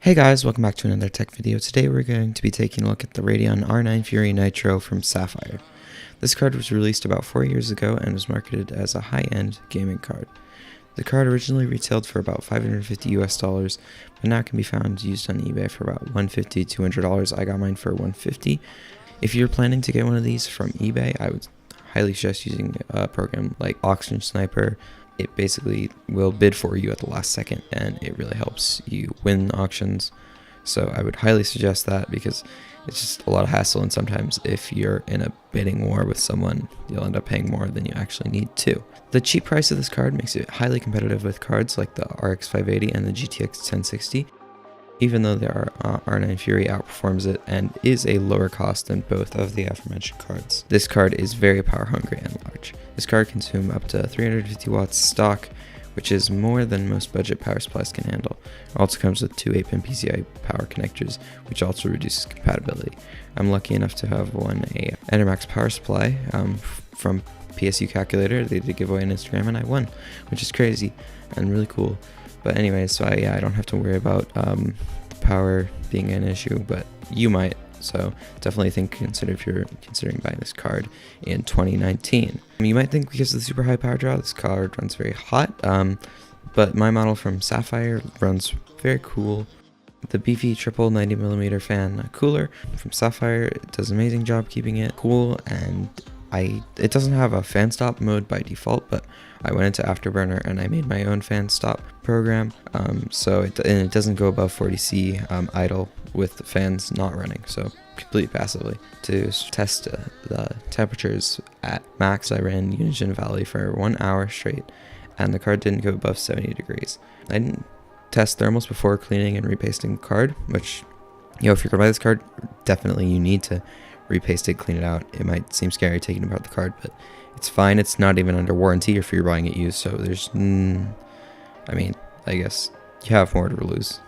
Hey guys, welcome back to another tech video. Today we're going to be taking a look at the Radeon R9 Fury Nitro from Sapphire. This card was released about 4 years ago and was marketed as a high-end gaming card. The card originally retailed for about $550 US, but now can be found used on eBay for about $150 to $200. I got mine for $150. If you're planning to get one of these from eBay, I would highly suggest using a program like Auction Sniper. It basically will bid for you at the last second, and it really helps you win auctions. So I would highly suggest that, because it's just a lot of hassle, and sometimes if you're in a bidding war with someone, you'll end up paying more than you actually need to. The cheap price of this card makes it highly competitive with cards like the RX 580 and the GTX 1060. Even though the R9 Fury outperforms it and is a lower cost than both of the aforementioned cards. This card is very power hungry and large. This card can consume up to 350 watts stock, which is more than most budget power supplies can handle. It also comes with two 8-pin PCI power connectors, which also reduces compatibility. I'm lucky enough to have won a Enermax power supply from PSU Calculator. They did give away on Instagram and I won, which is crazy and really cool. But anyways, so I don't have to worry about power being an issue, but you might. So definitely consider if you're considering buying this card in 2019. You might think because of the super high power draw, this card runs very hot, but my model from Sapphire runs very cool. The beefy triple 90mm fan cooler from Sapphire does an amazing job keeping it cool, and it doesn't have a fan stop mode by default, but I went into Afterburner and I made my own fan stop program, so it doesn't go above 40C idle with the fans not running, so completely passively. To test the temperatures at max, I ran Unison Valley for 1 hour straight, and the card didn't go above 70 degrees. I didn't test thermals before cleaning and repasting the card, which, if you're gonna buy this card, definitely you need to repaste it, clean it out. It might seem scary taking apart the card, but it's fine. It's not even under warranty if you're buying it used, so there's, I guess you have more to lose.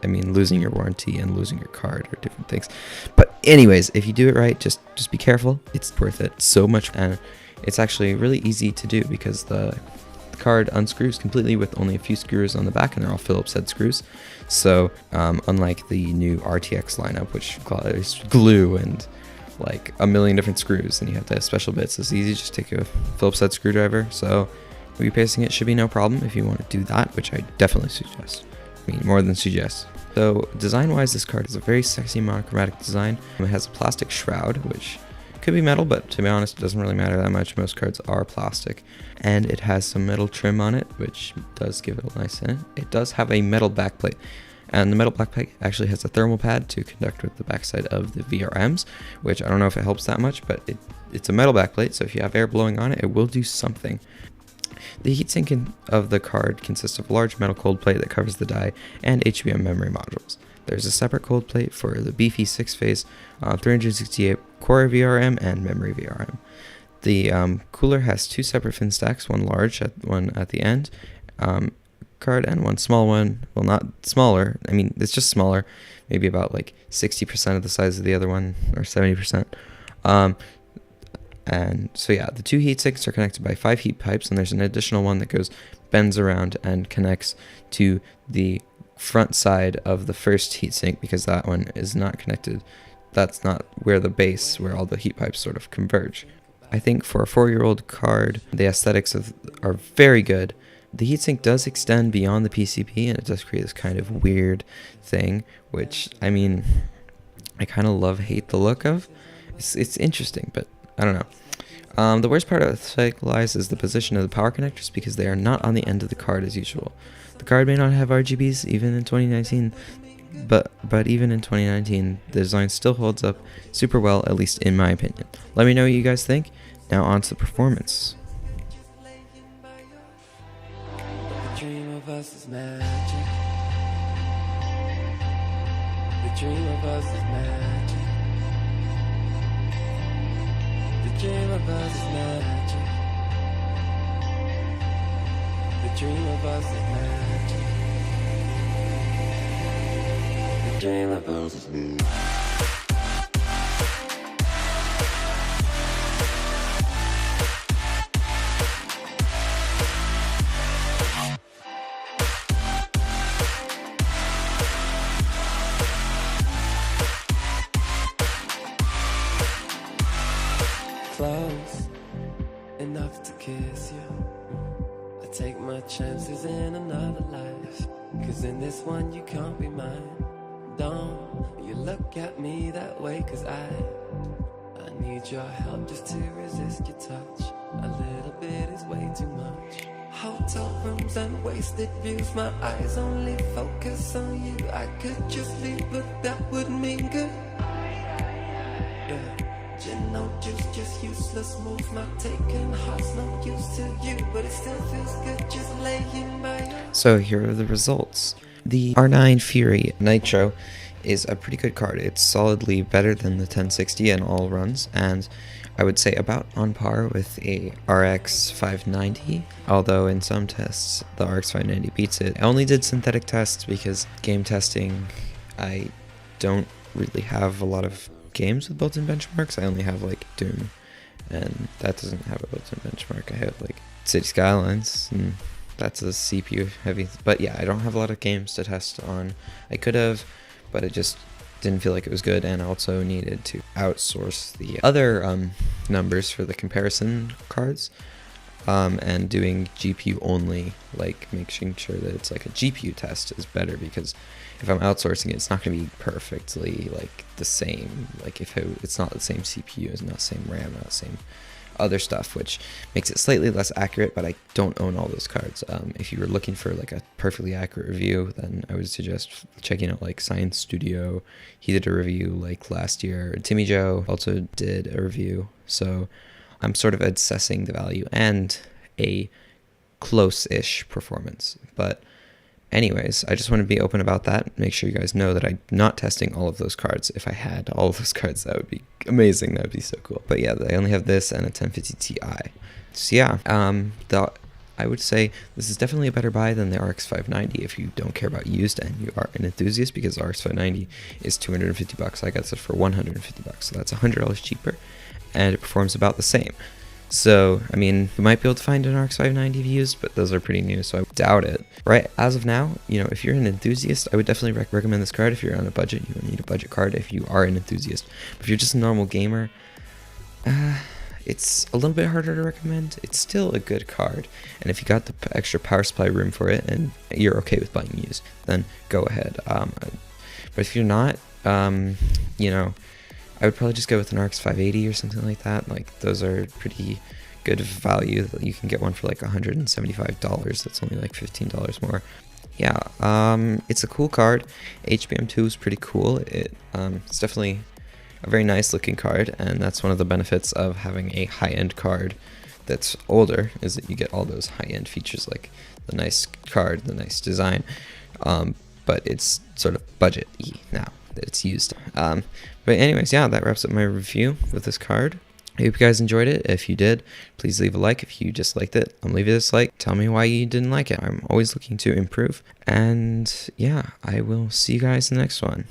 Losing your warranty and losing your card are different things. But anyways, if you do it right, just be careful. It's worth it so much, and it's actually really easy to do because the card unscrews completely with only a few screws on the back, and they're all Phillips head screws. So unlike the new RTX lineup, which is glue and like a million different screws, and you have to have special bits, it's easy. Just take a Phillips head screwdriver. So repasting it should be no problem if you want to do that, which I definitely suggest. More than suggest. So design wise, this card is a very sexy monochromatic design. It has a plastic shroud, which could be metal, but to be honest, it doesn't really matter that much. Most cards are plastic, and it has some metal trim on it, which does give it a nice scent. It does have a metal backplate, and the metal backplate actually has a thermal pad to conduct with the backside of the VRMs, which I don't know if it helps that much, but it's a metal backplate, so if you have air blowing on it, it will do something. The heatsink of the card consists of a large metal cold plate that covers the die and HBM memory modules. There's a separate cold plate for the beefy 6-phase 368 core VRM and memory VRM. The cooler has two separate fin stacks, one large, one at the end card, and one small one. Well, not smaller, it's just smaller, maybe about like 60% of the size of the other one, or 70%. And so yeah, the two heatsinks are connected by 5 heat pipes, and there's an additional one that bends around and connects to the front side of the first heatsink, because that one is not connected. That's not where all the heat pipes sort of converge. I think for a 4-year-old card, the aesthetics are very good. The heatsink does extend beyond the PCB, and it does create this kind of weird thing, which, I kind of hate the look of. It's interesting, but I don't know. The worst part of aesthetic-wise is the position of the power connectors, because they are not on the end of the card as usual. The card may not have RGBs even in 2019, but even in 2019, the design still holds up super well, at least in my opinion. Let me know what you guys think. Now on to the performance. The dream of us is magic. The dream of us is magic. The dream of us is magic. The dream of us is magic. The dream of us is magic. you can't be mine. Don't you look at me that way, cause I need your help just to resist your touch. A little bit is way too much. Hotel rooms and wasted views, my eyes only focus on you. I could just leave, but that would mean good. Yeah, gin, no juice, just useless moves. My taking heart's no use to you, but it still feels good just laying by you. So here are the results. The R9 Fury Nitro is a pretty good card. It's solidly better than the 1060 in all runs, and I would say about on par with a RX 590, although in some tests the RX 590 beats it. I only did synthetic tests because game testing, I don't really have a lot of games with built-in benchmarks. I only have like Doom, and that doesn't have a built-in benchmark. I have like City Skylines, and that's a CPU heavy, but yeah, I don't have a lot of games to test on. I could have, but it just didn't feel like it was good, and also needed to outsource the other numbers for the comparison cards, and doing GPU only, like making sure that it's like a GPU test is better, because if I'm outsourcing it, it's not going to be perfectly like the same. Like if it's not the same CPU, it's not the same RAM, not the same other stuff, which makes it slightly less accurate, but I don't own all those cards. If you were looking for like a perfectly accurate review, then I would suggest checking out like Science Studio. He did a review like last year. Timmy Joe also did a review. So I'm sort of assessing the value and a close-ish performance. But anyways, I just want to be open about that. Make sure you guys know that I'm not testing all of those cards. If I had all of those cards, that would be amazing. That would be so cool. But yeah, I only have this and a 1050 Ti. So yeah, I would say this is definitely a better buy than the RX 590 if you don't care about used and you are an enthusiast, because the RX 590 is $250. I got this for $150, so that's $100 cheaper, and it performs about the same. So, I mean, you might be able to find an RX 590 used, but those are pretty new, so I doubt it. Right, as of now, you know, if you're an enthusiast, I would definitely recommend this card. If you're on a budget, you don't need a budget card if you are an enthusiast. But if you're just a normal gamer, it's a little bit harder to recommend. It's still a good card, and if you got the extra power supply room for it, and you're okay with buying used, then go ahead. But if you're not, you know, I would probably just go with an RX 580 or something like that. Like, those are pretty good value. You can get one for like $175. That's only like $15 more. Yeah, it's a cool card. HBM2 is pretty cool. It's definitely a very nice looking card, and that's one of the benefits of having a high-end card that's older, is that you get all those high-end features like the nice card, the nice design, but it's sort of budget-y now that it's used. But anyways, yeah, that wraps up my review with this card. I hope you guys enjoyed it. If you did, please leave a like. If you disliked it, leave a dislike. Tell me why you didn't like it. I'm always looking to improve. And yeah, I will see you guys in the next one.